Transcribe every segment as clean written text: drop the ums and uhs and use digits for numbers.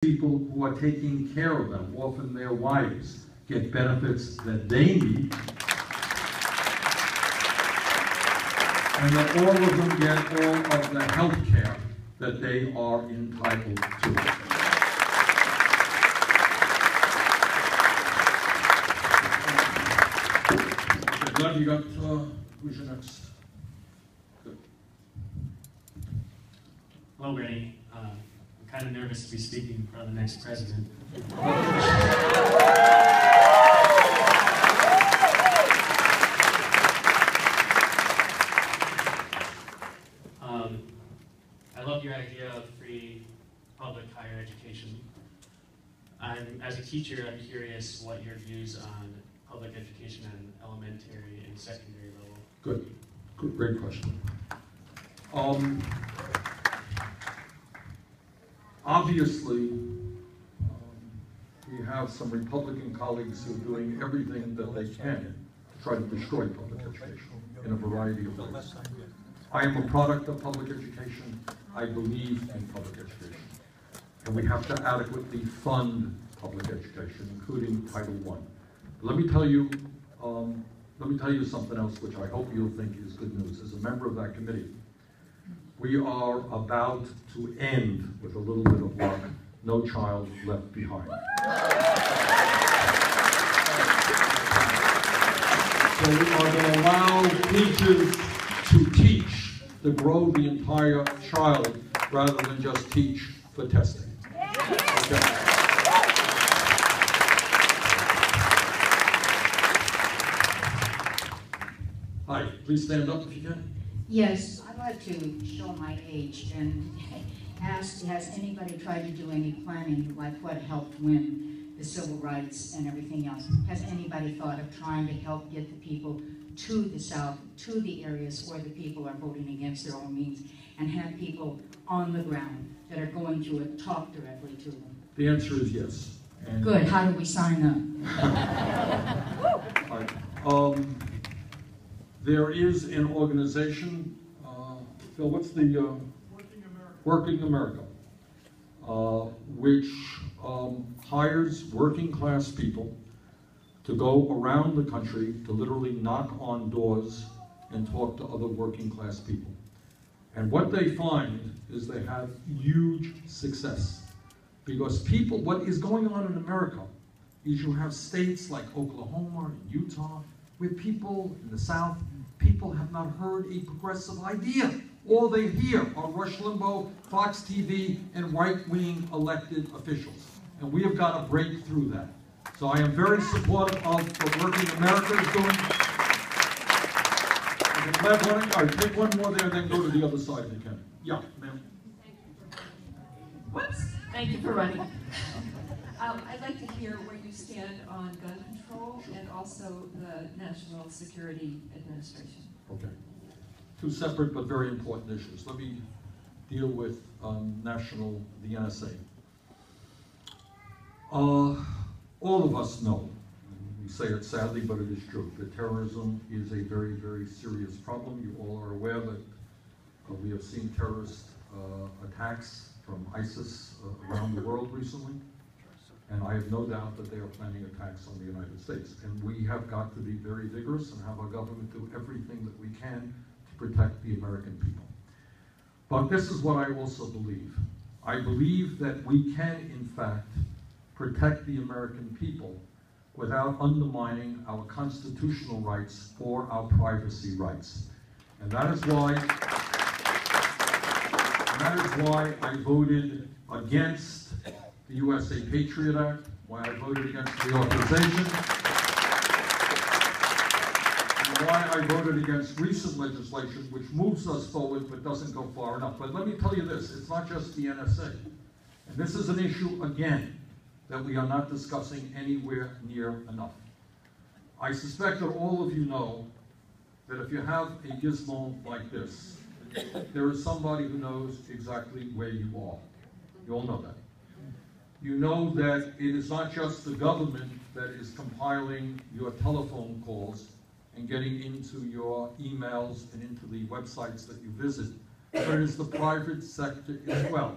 people who are taking care of them, often their wives, get benefits that they need, and that all of them get all of the health care that they are entitled to. Okay, Glenn, you got, who's your next? Good. Hello, Bernie. I'm kind of nervous to be speaking in front of the next president. I love your idea of free public higher education. As a teacher, I'm curious what your views on public education at an elementary and secondary level. Good, great question. Obviously, we have some Republican colleagues who are doing everything that they can to try to destroy public education in a variety of ways. I am a product of public education. I believe in public education. And we have to adequately fund public education, including Title I. Let me tell you something else which I hope you'll think is good news. As a member of that committee, we are about to end, with a little bit of luck, No Child Left Behind. So we are going to allow teachers to teach, to grow the entire child, rather than just teach for testing. Okay. Hi, please stand up if you can. Yes, I'd like to show my age and ask, has anybody tried to do any planning, like what helped win the civil rights and everything else? Has anybody thought of trying to help get the people to the South, to the areas where the people are voting against their own means, and have people on the ground that are going through it talk directly to them? The answer is yes. And good. How do we sign up? Right. There is an organization, Phil, what's the Working America, which hires working class people to go around the country to literally knock on doors and talk to other working class people. And what they find is they have huge success. Because people, what is going on in America is you have states like Oklahoma and Utah, where people in the South, people have not heard a progressive idea. All they hear are Rush Limbaugh, Fox TV, and right-wing elected officials. And we have got to break through that. So I am very supportive of what Working America is doing. Take one more there, then go to the other side if you can. Yeah, ma'am. Whoops. Thank you for running. I'd like to hear where you stand on gun control and also the National Security Administration. Okay. Two separate but very important issues. Let me deal with the NSA. All of us know, we say it sadly, but it is true, that terrorism is a very, very serious problem. You all are aware that we have seen terrorist attacks from ISIS around the world recently. And I have no doubt that they are planning attacks on the United States. And we have got to be very vigorous and have our government do everything that we can to protect the American people. But this is what I also believe. I believe that we can, in fact, protect the American people without undermining our constitutional rights or our privacy rights. And that is why I voted against the USA Patriot Act, why I voted against reauthorization, and why I voted against recent legislation which moves us forward but doesn't go far enough. But let me tell you this, it's not just the NSA. And this is an issue, again, that we are not discussing anywhere near enough. I suspect that all of you know that if you have a gizmo like this, there is somebody who knows exactly where you are. You all know that. You know that it is not just the government that is compiling your telephone calls and getting into your emails and into the websites that you visit, but it is the private sector as well,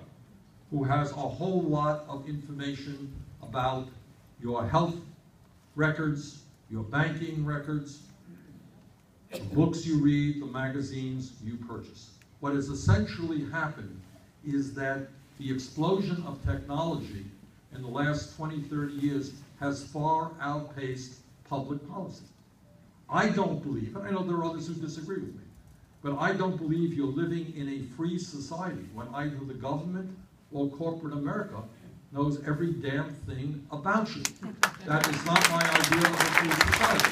who has a whole lot of information about your health records, your banking records, the books you read, the magazines you purchase. What has essentially happened is that the explosion of technology in the last 20, 30 years has far outpaced public policy. I don't believe, and I know there are others who disagree with me, but I don't believe you're living in a free society when either the government or corporate America knows every damn thing about you. That is not my idea of a free society.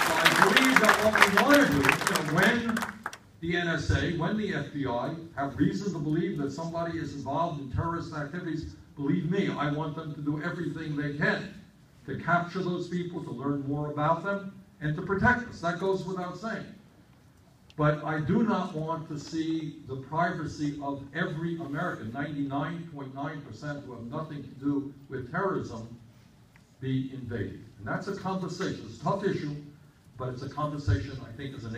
So I believe that what we want to do, when the NSA, when the FBI have reason to believe that somebody is involved in terrorist activities, believe me, I want them to do everything they can to capture those people, to learn more about them, and to protect us. That goes without saying. But I do not want to see the privacy of every American, 99.9% who have nothing to do with terrorism, be invaded. And that's a conversation. It's a tough issue, but it's a conversation I think as a nation